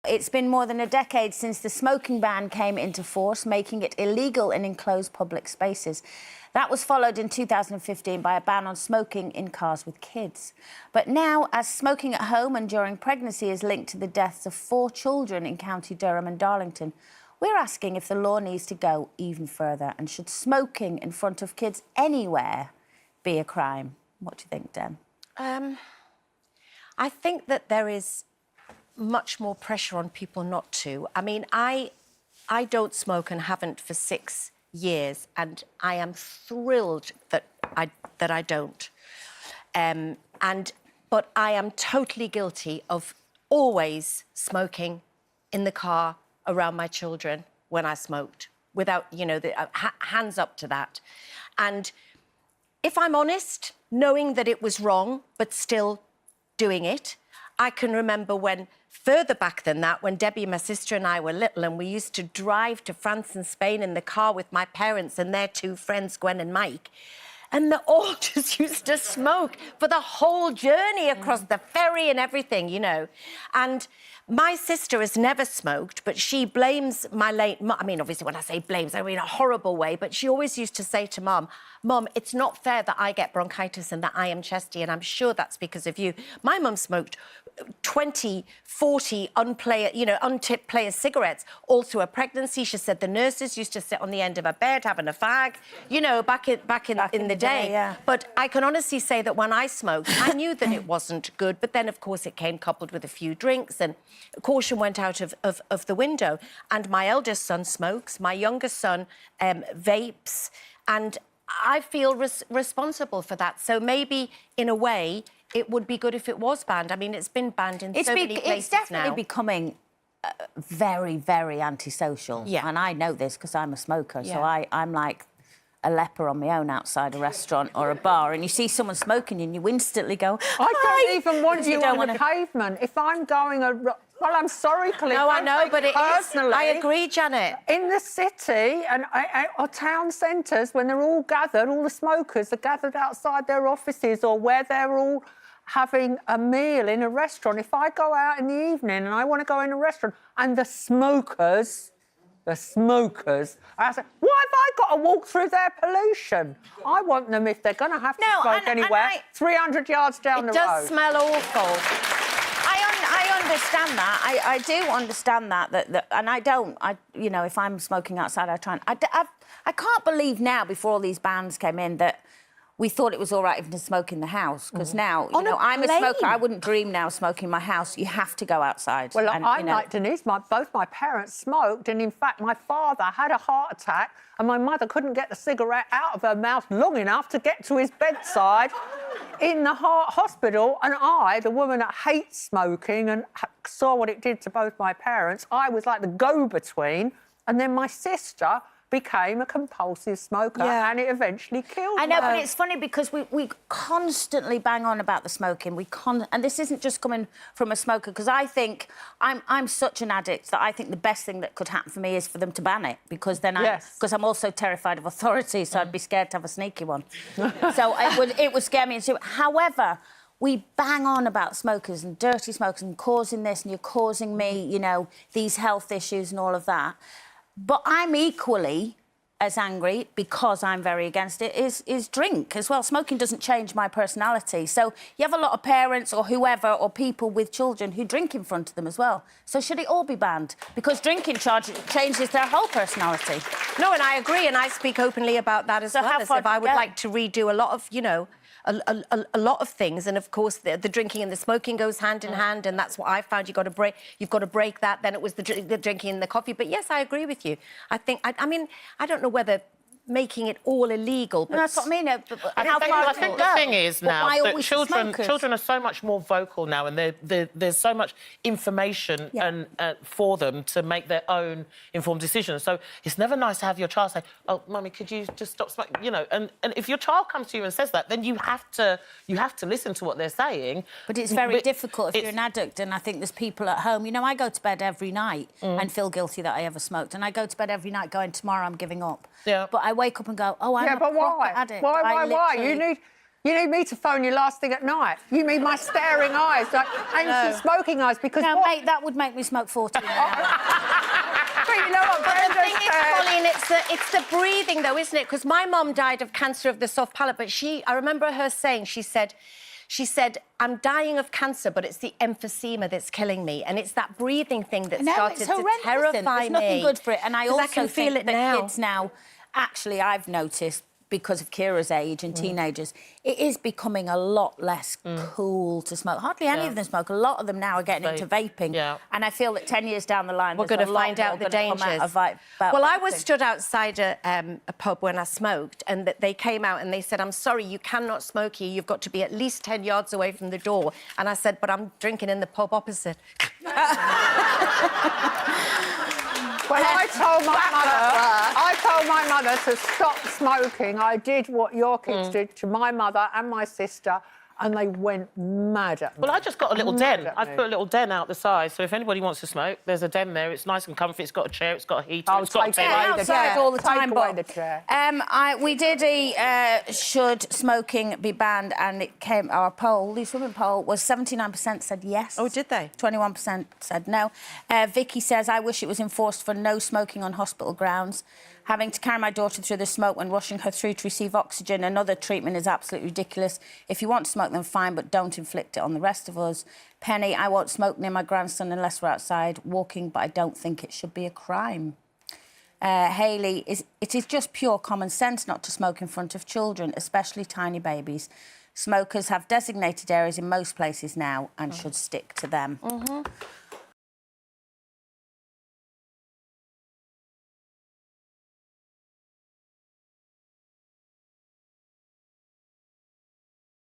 it's been more than a decade since the smoking ban came into force, making it illegal in enclosed public spaces. That was followed in 2015 by a ban on smoking in cars with kids. But now, as smoking at home and during pregnancy is linked to the deaths of 4 children in County Durham and Darlington, we're asking if the law needs to go even further, and should smoking in front of kids anywhere be a crime? What do you think, Dem? I think that there is much more pressure on people not to. I mean, I don't smoke and haven't for 6 years, and I am thrilled that I don't. But I am totally guilty of always smoking in the car around my children when I smoked, without, you know, hands up to that. And if I'm honest, knowing that it was wrong, but still doing it, I can remember when, further back than that, when Debbie, my sister, and I were little, and we used to drive to France and Spain in the car with my parents and their 2 friends, Gwen and Mike, and they all just used to smoke for the whole journey across the ferry and everything, you know. And my sister has never smoked, but she blames my late mum. I mean, obviously, when I say blames, I mean a horrible way, but she always used to say to Mum, Mum, it's not fair that I get bronchitis and that I am chesty, and I'm sure that's because of you. My mum smoked 20, 40 untipped player cigarettes all through her pregnancy. She said the nurses used to sit on the end of her bed having a fag, you know, back in the day. Yeah. But I can honestly say that when I smoked, I knew that it wasn't good, but then, of course, it came coupled with a few drinks, and caution went out of the window. And my eldest son smokes, my youngest son vapes, and I feel responsible for that. So maybe, in a way, it would be good if it was banned. I mean, it's been banned in so many places now. It's definitely becoming very, very antisocial. Yeah. And I know this because I'm a smoker, so I'm like a leper on my own outside a restaurant or a bar, and you see someone smoking and you instantly go, I don't even want you on want the pavement. If I'm going well, I'm sorry, Cliff. No, I know, but it is. Personally, I agree, Janet. In the city and or town centres, when they're all gathered, all the smokers are gathered outside their offices or where they're all having a meal in a restaurant. If I go out in the evening and I want to go in a restaurant and the smokers, I say, why have I got to walk through their pollution? I want them, if they're going to have to smoke anywhere, 300 yards down the road. It does smell awful. I understand that. I do understand that, and I don't. You know, if I'm smoking outside, I try and... I can't believe now, before all these bans came in, that we thought it was all right even to smoke in the house, because now, you know, I'm a smoker. I wouldn't dream now of smoking in my house. You have to go outside. Well, I'm like Denise. Both my parents smoked, and in fact, my father had a heart attack, and my mother couldn't get the cigarette out of her mouth long enough to get to his bedside in the heart hospital. And I, the woman that hates smoking and saw what it did to both my parents, I was like the go-between, and then my sister became a compulsive smoker, and it eventually killed her. I know, but it's funny because we constantly bang on about the smoking. And this isn't just coming from a smoker, because I think I'm such an addict that I think the best thing that could happen for me is for them to ban it, because then because I'm also terrified of authority, so I'd be scared to have a sneaky one. So it would scare me. However, we bang on about smokers and dirty smokers and causing this, and you're causing me, you know, these health issues and all of that. But I'm equally as angry, because I'm very against it, is drink as well. Smoking doesn't change my personality. So you have a lot of parents or whoever or people with children who drink in front of them as well. So should it all be banned? Because drinking changes their whole personality. No, and I agree, and I speak openly about that as well, as if I would like to redo a lot of, you know, a lot of things, and of course the drinking and the smoking goes hand in hand, and that's what I found. You've got to break that. Then it was the drinking and the coffee. But yes, I agree with you. I mean, I don't know whether making it all illegal. But that's what I mean. I think the thing is now that children are so much more vocal now, and there's so much information and for them to make their own informed decisions. So it's never nice to have your child say, "Oh, Mummy, could you just stop smoking?" You know, and if your child comes to you and says that, then you have to listen to what they're saying. But it's very difficult if you're an addict, and I think there's people at home. You know, I go to bed every night and feel guilty that I ever smoked, and I go to bed every night going, "Tomorrow I'm giving up." Yeah. But I wake up and go, oh, I'm a proper addict. Why? You need... You need me to phone you last thing at night. You mean my staring eyes, like ancient smoking eyes, because no, mate, that would make me smoke 14 an hour. But you know what But the Brenda thing is, said? Pauline, it's the breathing, though, isn't it? Because my mum died of cancer of the soft palate, but I remember her saying, she said, I'm dying of cancer, but it's the emphysema that's killing me. And it's that breathing thing that started to terrify There's nothing me. good for it. And I also can feel think it now. kids now, actually, I've noticed, because of Kira's age and teenagers, it is becoming a lot less cool to smoke. Hardly any of them smoke. A lot of them now are getting into vaping. Yeah. And I feel that 10 years down the line, We're going to find out the dangers. Well, I was stood outside a pub when I smoked, and they came out and they said, I'm sorry, you cannot smoke here. You've got to be at least 10 yards away from the door. And I said, but I'm drinking in the pub opposite. Well, I told my mother to stop smoking. I did what your kids did to my mother and my sister, and they went mad at me. Well, I just got a little den. I've put a little den out the side, so if anybody wants to smoke, there's a den there. It's nice and comfy. It's got a chair, it's got a heater, it's got a table. outside all the time, away but the chair. we did a should smoking be banned, and it came, our poll, the swimming poll, was 79% said yes. Oh, did they? 21% said no. Vicky says, I wish it was enforced for no smoking on hospital grounds. Having to carry my daughter through the smoke when rushing her through to receive oxygen and other treatment is absolutely ridiculous. If you want to smoke, then fine, but don't inflict it on the rest of us. Penny, I won't smoke near my grandson unless we're outside walking, but I don't think it should be a crime. Hayley, it is just pure common sense not to smoke in front of children, especially tiny babies. Smokers have designated areas in most places now and should stick to them.